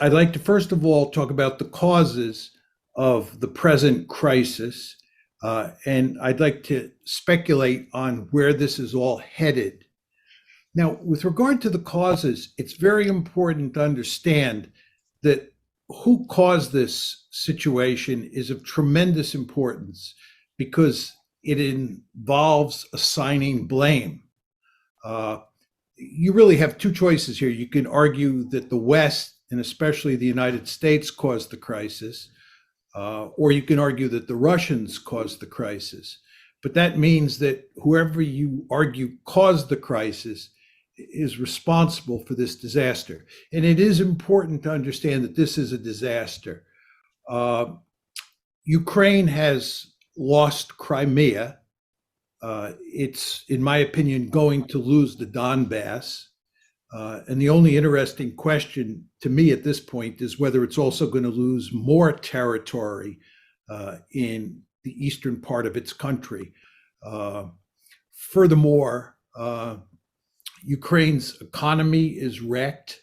I'd like to first of all talk about the causes of the present crisis, and I'd like to speculate on where this is all headed. Now, with regard to the causes, it's very important to understand that who caused this situation is of tremendous importance because it involves assigning blame. Uh, you really have two choices here. You can argue that the West, and especially the United States, caused the crisis, or you can argue that the Russians caused the crisis. But that means that whoever you argue caused the crisis is responsible for this disaster. And it is important to understand that this is a disaster. Uh, Ukraine has lost Crimea. It's, in my opinion, going to lose the Donbass. And the only interesting question to me at this point is whether it's also going to lose more territory in the eastern part of its country. Furthermore, Ukraine's economy is wrecked.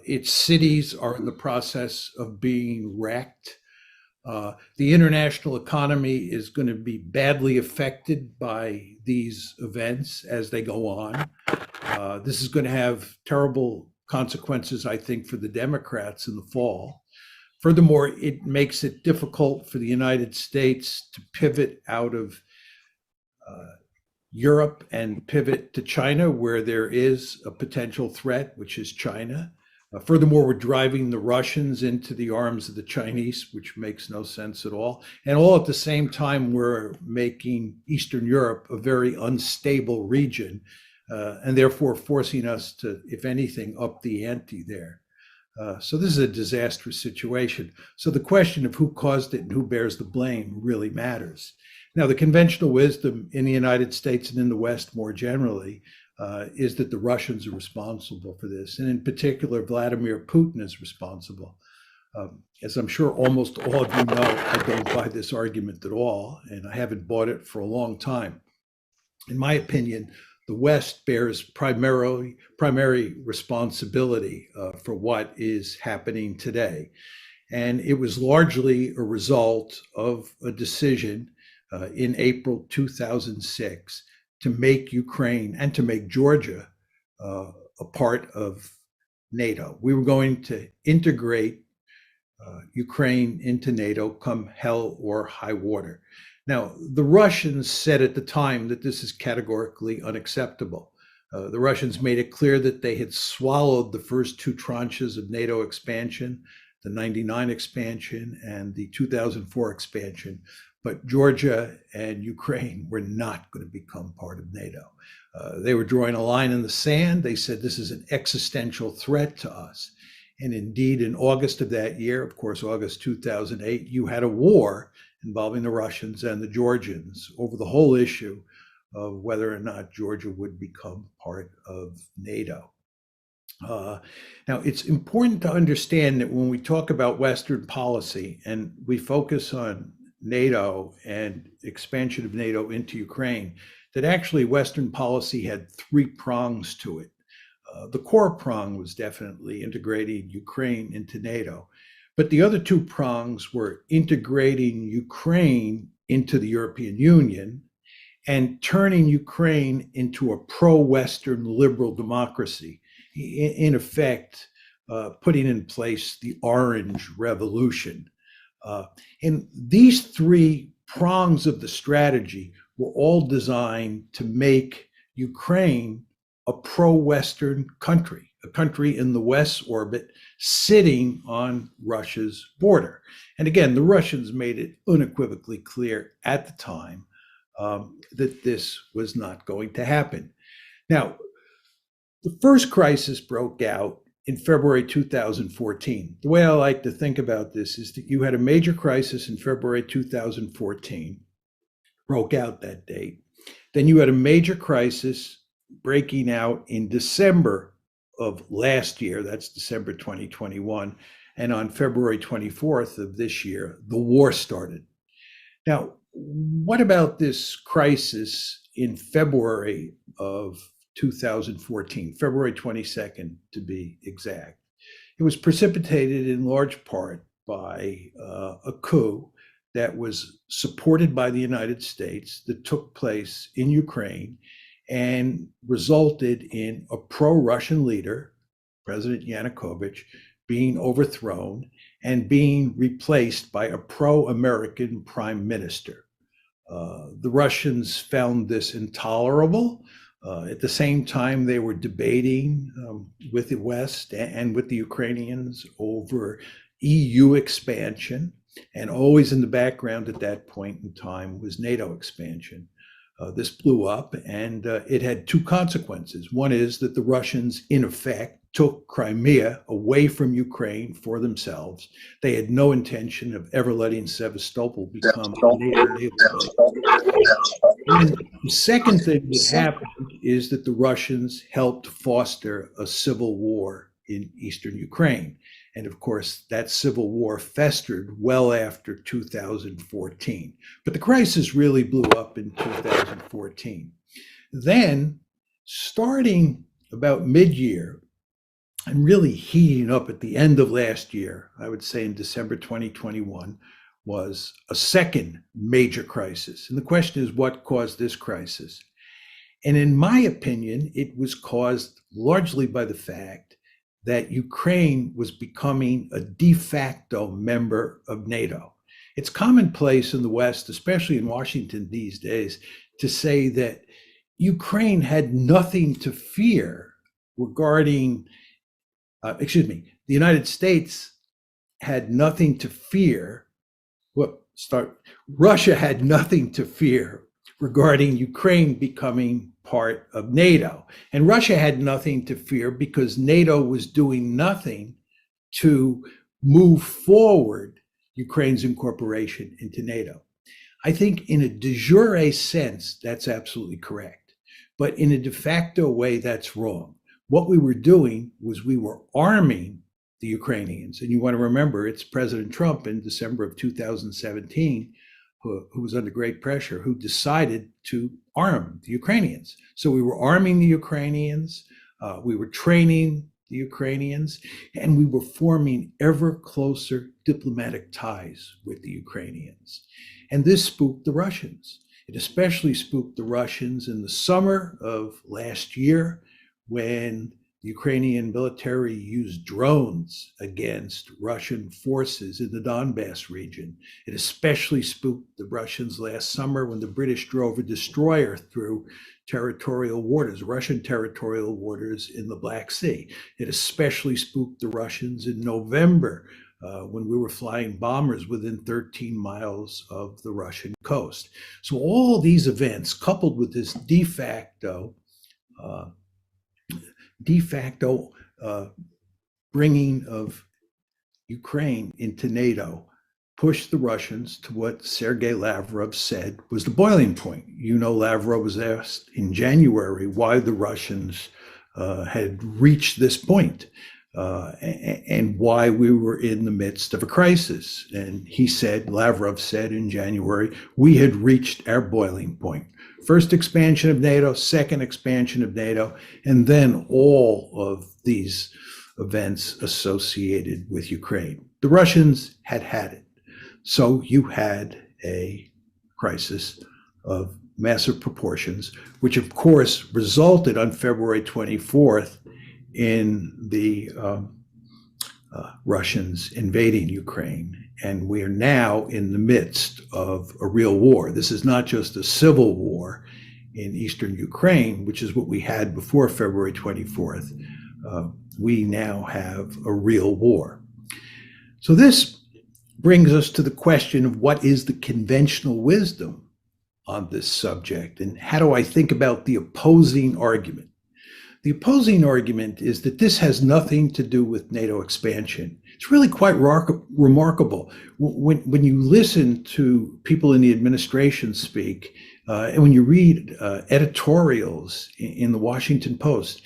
Its cities are in the process of being wrecked. The international economy is going to be badly affected by these events as they go on. This is going to have terrible consequences, I think, for the Democrats in the fall. Furthermore, it makes it difficult for the United States to pivot out of Europe and pivot to China, where there is a potential threat, which is China. Furthermore, we're driving the Russians into the arms of the Chinese, which makes no sense at all. And all at the same time, we're making Eastern Europe a very unstable region, and therefore forcing us to, if anything, up the ante there. So this is a disastrous situation. So the question of who caused it and who bears the blame really matters. Now, the conventional wisdom in the United States and in the West more generally is that the Russians are responsible for this. And in particular, Vladimir Putin is responsible. As I'm sure almost all of you know, I don't buy this argument at all, and I haven't bought it for a long time. In my opinion, the West bears primary responsibility for what is happening today. And it was largely a result of a decision in April 2006 to make Ukraine and to make Georgia a part of NATO. We were going to integrate Ukraine into NATO come hell or high water. Now, the Russians said at the time that this is categorically unacceptable. The Russians made it clear that they had swallowed the first two tranches of NATO expansion, the 99 expansion and the 2004 expansion. But Georgia and Ukraine were not going to become part of NATO. They were drawing a line in the sand. They said this is an existential threat to us. And indeed, in August of that year, of course, August 2008, you had a war involving the Russians and the Georgians over the whole issue of whether or not Georgia would become part of NATO. Now, it's important to understand that when we talk about Western policy and we focus on NATO and expansion of NATO into Ukraine, that actually Western policy had three prongs to it. The core prong was definitely integrating Ukraine into NATO, but the other two prongs were integrating Ukraine into the European Union and turning Ukraine into a pro-Western liberal democracy, in effect, putting in place the Orange Revolution. And these three prongs of the strategy were all designed to make Ukraine a pro-Western country, a country in the West's orbit sitting on Russia's border. And again, the Russians made it unequivocally clear at the time that this was not going to happen. Now, the first crisis broke out in February 2014. The way I like to think about this is that you had a major crisis in February 2014, broke out that date. Then you had a major crisis breaking out in December of last year, that's December 2021. And on February 24th of this year, the war started. Now, what about this crisis in February of 2014, February 22nd to be exact? It was precipitated in large part by a coup that was supported by the United States that took place in Ukraine and resulted in a pro-Russian leader, President Yanukovych, being overthrown and being replaced by a pro-American prime minister. The Russians found this intolerable. At the same time, they were debating with the West and with the Ukrainians over EU expansion. And always in the background at that point in time was NATO expansion. This blew up, and it had two consequences. One is that the Russians, in effect, took Crimea away from Ukraine for themselves. They had no intention of ever letting Sevastopol become a NATO base. And the second thing that happened is that the Russians helped foster a civil war in eastern Ukraine. And of course, that civil war festered well after 2014. But the crisis really blew up in 2014. Then, starting about mid-year, and really heating up at the end of last year, I would say in December 2021, was a second major crisis. And the question is, what caused this crisis? And in my opinion, it was caused largely by the fact that Ukraine was becoming a de facto member of NATO. It's commonplace in the West, especially in Washington these days, to say that Ukraine had nothing to fear regarding, the United States had nothing to fear. Russia had nothing to fear regarding Ukraine becoming part of NATO. And Russia had nothing to fear because NATO was doing nothing to move forward Ukraine's incorporation into NATO. I think in a de jure sense, that's absolutely correct. But in a de facto way, that's wrong. What we were doing was we were arming the Ukrainians. And you want to remember, it's President Trump in December of 2017, who was under great pressure, who decided to arm the Ukrainians. So we were arming the Ukrainians, we were training the Ukrainians, and we were forming ever closer diplomatic ties with the Ukrainians. And this spooked the Russians. It especially spooked the Russians in the summer of last year when the Ukrainian military used drones against Russian forces in the Donbass region. It especially spooked the Russians last summer when the British drove a destroyer through territorial waters, Russian territorial waters in the Black Sea. It especially spooked the Russians in November when we were flying bombers within 13 miles of the Russian coast. So all these events, coupled with this de facto bringing of Ukraine into NATO, pushed the Russians to what Sergei Lavrov said was the boiling point. You know, Lavrov was asked in January why the Russians had reached this point and why we were in the midst of a crisis. And he said, Lavrov said in January, we had reached our boiling point. First expansion of NATO, second expansion of NATO, and then all of these events associated with Ukraine. The Russians had had it. So you had a crisis of massive proportions, which of course resulted on February 24th in the Russians invading Ukraine. And we are now in the midst of a real war. This is not just a civil war in eastern Ukraine, which is what we had before February 24th. We now have a real war. So this brings us to the question of what is the conventional wisdom on this subject, and how do I think about the opposing argument? The opposing argument is that this has nothing to do with NATO expansion. It's really quite remarkable. When you listen to people in the administration speak, and when you read editorials in the Washington Post,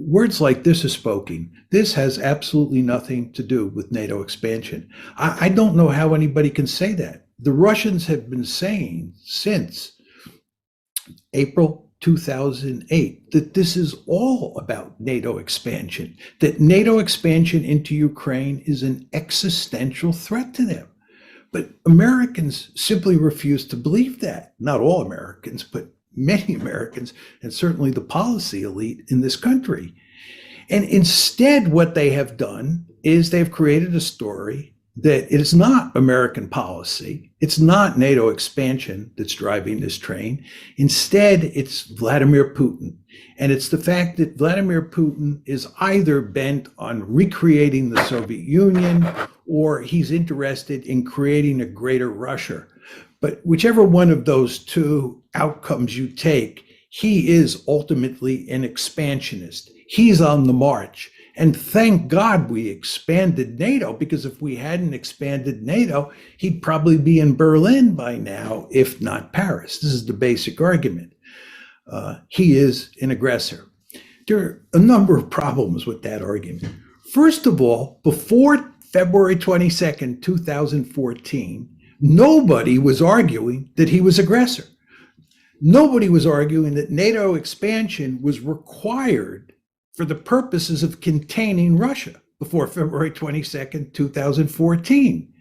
words like this are spoken. This has absolutely nothing to do with NATO expansion. I don't know how anybody can say that. The Russians have been saying since April 2008, that this is all about NATO expansion, that NATO expansion into Ukraine is an existential threat to them. But Americans simply refuse to believe that. Not all Americans, but many Americans, and certainly the policy elite in this country. And instead, what they have done is they've created a story that it is not American policy. It's not NATO expansion that's driving this train. Instead, it's Vladimir Putin. And it's the fact that Vladimir Putin is either bent on recreating the Soviet Union or he's interested in creating a greater Russia. But whichever one of those two outcomes you take, he is ultimately an expansionist. He's on the march. And thank God we expanded NATO, because if we hadn't expanded NATO, he'd probably be in Berlin by now, if not Paris. This is the basic argument. He is an aggressor. There are a number of problems with that argument. First of all, before February 22nd, 2014, nobody was arguing that he was aggressor. Nobody was arguing that NATO expansion was required for the purposes of containing Russia before February 22nd, 2014.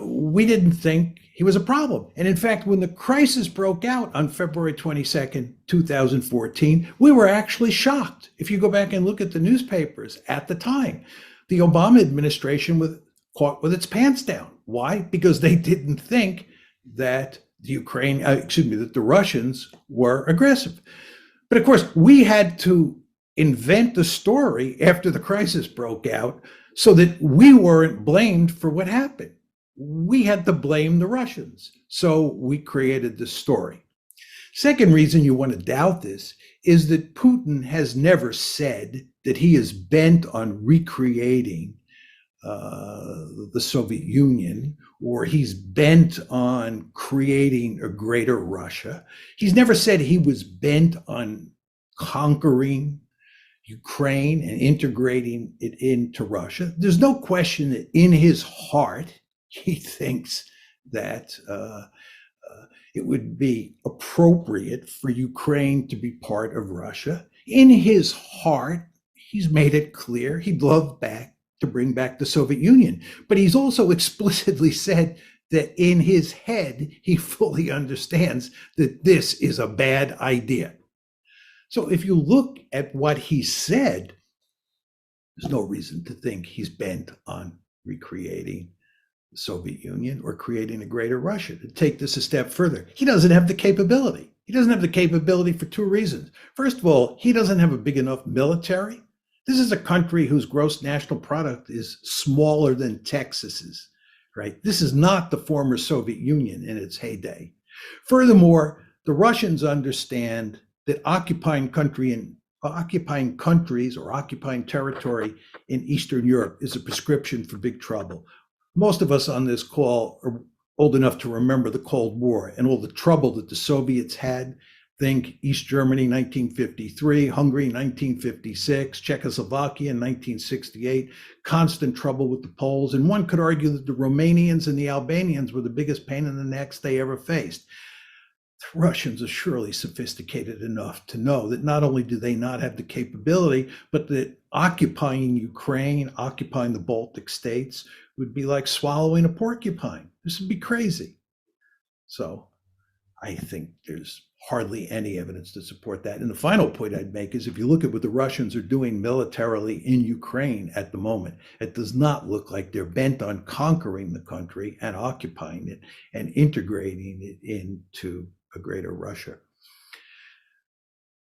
We didn't think he was a problem. And in fact, when the crisis broke out on February 22nd, 2014, we were actually shocked. If you go back and look at the newspapers at the time, the Obama administration was caught with its pants down. Why? Because they didn't think that that the Russians were aggressive. But of course, we had to invent the story after the crisis broke out so that we weren't blamed for what happened. We had to blame the Russians. So we created this story. Second reason you want to doubt this is that Putin has never said that he is bent on recreating the Soviet Union, or he's bent on creating a greater Russia. He's never said he was bent on conquering Ukraine and integrating it into Russia. There's no question that in his heart, he thinks that it would be appropriate for Ukraine to be part of Russia. In his heart, he's made it clear he'd love to bring back the Soviet Union. But he's also explicitly said that in his head, he fully understands that this is a bad idea. So if you look at what he said, there's no reason to think he's bent on recreating the Soviet Union or creating a greater Russia. To take this a step further, he doesn't have the capability. He doesn't have the capability for two reasons. First of all, he doesn't have a big enough military. This is a country whose gross national product is smaller than Texas's, right? This is not the former Soviet Union in its heyday. Furthermore, the Russians understand that occupying countries or occupying territory in Eastern Europe is a prescription for big trouble. Most of us on this call are old enough to remember the Cold War and all the trouble that the Soviets had. Think East Germany, 1953, Hungary, 1956, Czechoslovakia in 1968, constant trouble with the Poles. And one could argue that the Romanians and the Albanians were the biggest pain in the necks they ever faced. The Russians are surely sophisticated enough to know that not only do they not have the capability, but that occupying Ukraine, occupying the Baltic states would be like swallowing a porcupine. This would be crazy. So I think there's hardly any evidence to support that. And the final point I'd make is if you look at what the Russians are doing militarily in Ukraine at the moment, it does not look like they're bent on conquering the country and occupying it and integrating it into a greater Russia.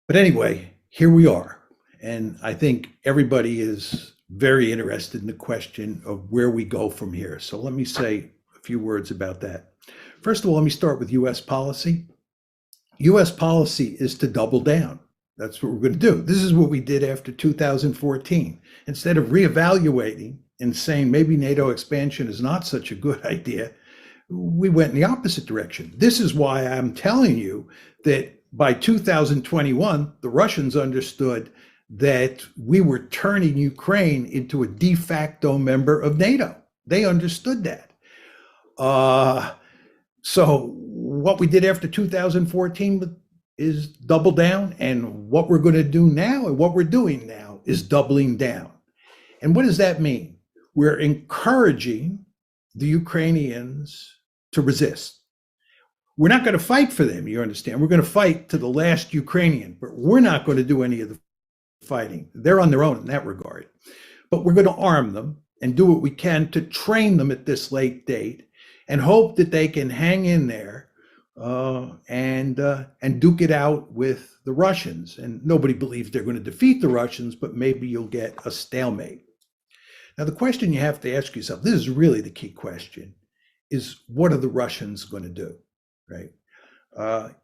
But anyway, here we are. And I think everybody is very interested in the question of where we go from here. So let me say a few words about that. First of all, let me start with US policy. US policy is to double down. That's what we're going to do. This is what we did after 2014. Instead of reevaluating and saying maybe NATO expansion is not such a good idea, we went in the opposite direction. This is why I'm telling you that by 2021, the Russians understood that we were turning Ukraine into a de facto member of NATO. They understood that. So what we did after 2014 is double down, and what we're going to do now and what we're doing now is doubling down. And what does that mean? We're encouraging the Ukrainians to resist. We're not going to fight for them, you understand. We're going to fight to the last Ukrainian, but we're not going to do any of the fighting. They're on their own in that regard. But we're going to arm them and do what we can to train them at this late date and hope that they can hang in there and duke it out with the Russians. And nobody believes they're going to defeat the Russians, but maybe you'll get a stalemate. Now, the question you have to ask yourself, this is really the key question, is what are the Russians going to do, right?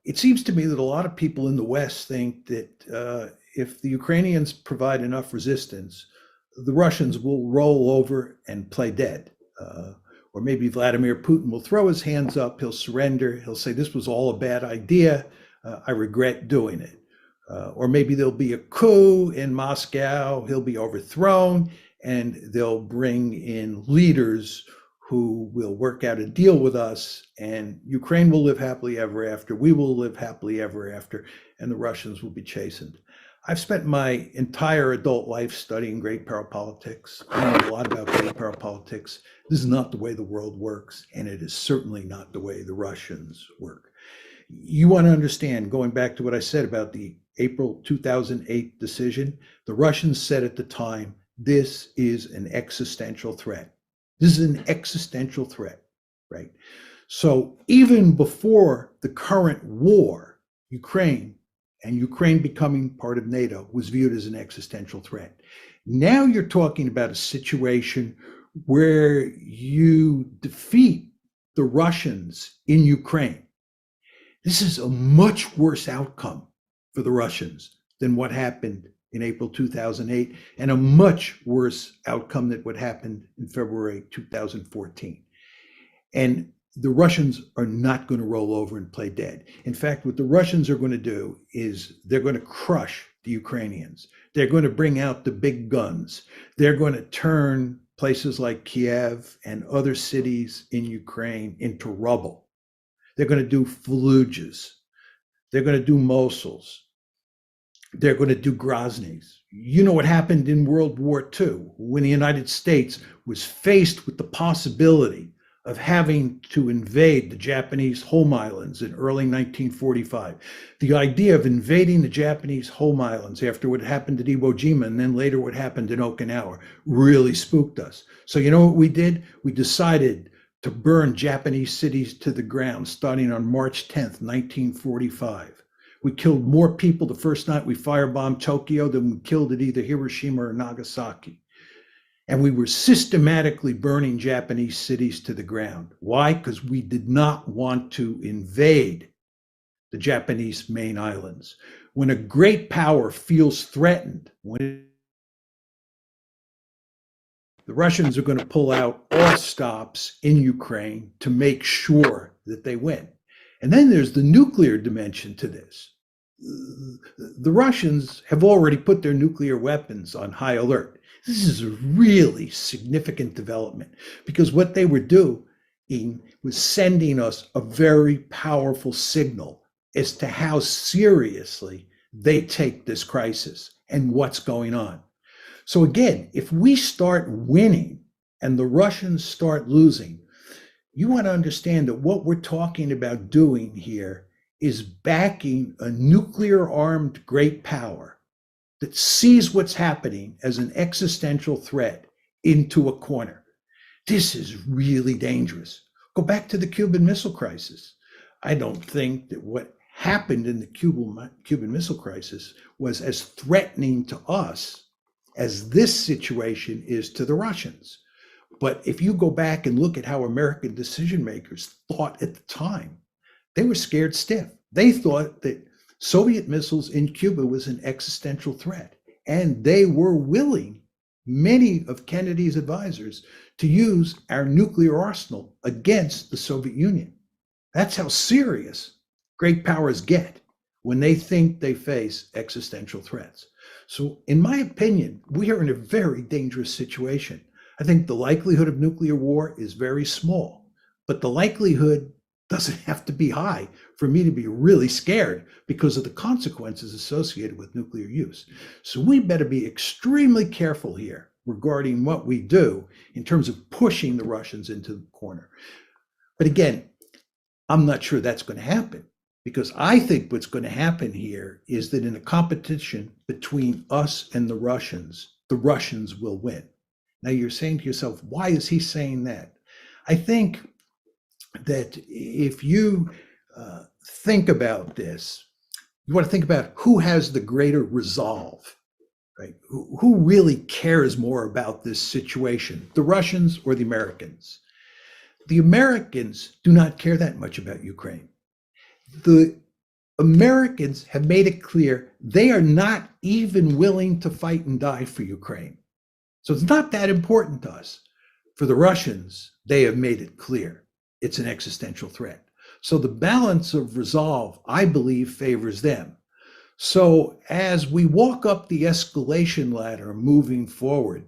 It seems to me that a lot of people in the West think that if the Ukrainians provide enough resistance, the Russians will roll over and play dead. Or maybe Vladimir Putin will throw his hands up, he'll surrender, he'll say, this was all a bad idea, I regret doing it. Or maybe there'll be a coup in Moscow, he'll be overthrown, and they'll bring in leaders who will work out a deal with us, and Ukraine will live happily ever after, we will live happily ever after, and the Russians will be chastened. I've spent my entire adult life studying great power politics. I know a lot about great power politics. This is not the way the world works, and it is certainly not the way the Russians work. You want to understand, going back to what I said about the April 2008 decision, the Russians said at the time, this is an existential threat. This is an existential threat, right? So even before the current war, Ukraine becoming part of NATO was viewed as an existential threat. Now you're talking about a situation where you defeat the Russians in Ukraine. This is a much worse outcome for the Russians than what happened in April 2008, and a much worse outcome than what happened in February 2014. And the Russians are not going to roll over and play dead. In fact, what the Russians are going to do is they're going to crush the Ukrainians. They're going to bring out the big guns. They're going to turn places like Kiev and other cities in Ukraine into rubble. They're going to do Fallujahs. They're going to do Mosuls. They're going to do Grozny's. You know what happened in World War II when the United States was faced with the possibility of having to invade the Japanese home islands in early 1945. The idea of invading the Japanese home islands after what happened at Iwo Jima and then later what happened in Okinawa really spooked us. So you know what we did? We decided to burn Japanese cities to the ground starting on March 10th, 1945. We killed more people the first night we firebombed Tokyo than we killed at either Hiroshima or Nagasaki. And we were systematically burning Japanese cities to the ground. Why? Because we did not want to invade the Japanese main islands. When a great power feels threatened, the Russians are going to pull out all stops in Ukraine to make sure that they win. And then there's the nuclear dimension to this. The Russians have already put their nuclear weapons on high alert. This is a really significant development because what they were doing was sending us a very powerful signal as to how seriously they take this crisis and what's going on. So again, if we start winning and the Russians start losing, you want to understand that what we're talking about doing here is backing a nuclear-armed great power that sees what's happening as an existential threat into a corner. This is really dangerous. Go back to the Cuban Missile Crisis. I don't think that what happened in the Cuban Missile Crisis was as threatening to us as this situation is to the Russians. But if you go back and look at how American decision makers thought at the time, they were scared stiff. They thought that Soviet missiles in Cuba was an existential threat. And they were willing, many of Kennedy's advisors, to use our nuclear arsenal against the Soviet Union. That's how serious great powers get when they think they face existential threats. So in my opinion, we are in a very dangerous situation. I think the likelihood of nuclear war is very small, but the likelihood doesn't have to be high for me to be really scared because of the consequences associated with nuclear use. So we better be extremely careful here regarding what we do in terms of pushing the Russians into the corner. But again, I'm not sure that's going to happen, because I think what's going to happen here is that in a competition between us and the Russians will win. Now you're saying to yourself, why is he saying that? I think that if you think about this, you want to think about who has the greater resolve, right? Who really cares more about this situation, the Russians or the Americans? The Americans do not care that much about Ukraine. The Americans have made it clear they are not even willing to fight and die for Ukraine. So it's not that important to us. For the Russians, they have made it clear it's an existential threat. So the balance of resolve, I believe, favors them. So as we walk up the escalation ladder moving forward,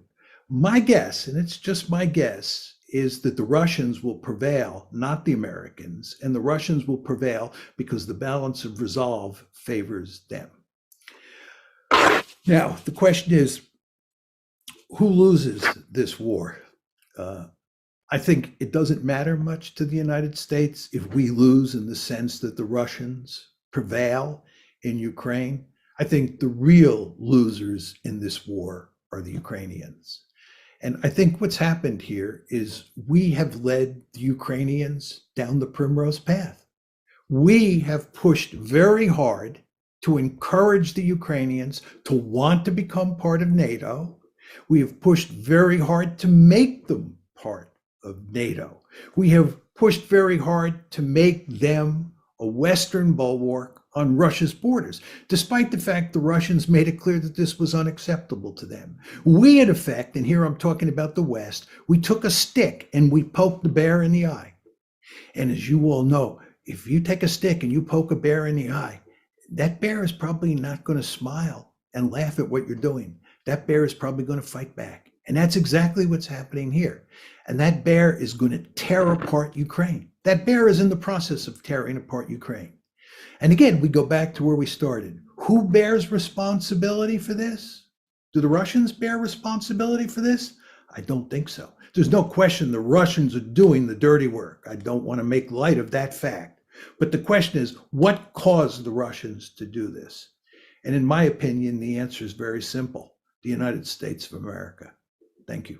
my guess, and it's just my guess, is that the Russians will prevail, not the Americans, and the Russians will prevail because the balance of resolve favors them. Now, the question is, who loses this war? I think it doesn't matter much to the United States if we lose in the sense that the Russians prevail in Ukraine. I think the real losers in this war are the Ukrainians. And I think what's happened here is we have led the Ukrainians down the primrose path. We have pushed very hard to encourage the Ukrainians to want to become part of NATO. We have pushed very hard to make them part of NATO. We have pushed very hard to make them a Western bulwark on Russia's borders, despite the fact the Russians made it clear that this was unacceptable to them. We, in effect, and here I'm talking about the West, we took a stick and we poked the bear in the eye. And as you all know, if you take a stick and you poke a bear in the eye, that bear is probably not going to smile and laugh at what you're doing. That bear is probably going to fight back. And that's exactly what's happening here. And that bear is going to tear apart Ukraine. That bear is in the process of tearing apart Ukraine. And again, we go back to where we started. Who bears responsibility for this? Do the Russians bear responsibility for this? I don't think so. There's no question the Russians are doing the dirty work. I don't want to make light of that fact. But the question is, what caused the Russians to do this? And in my opinion, the answer is very simple: the United States of America. Thank you.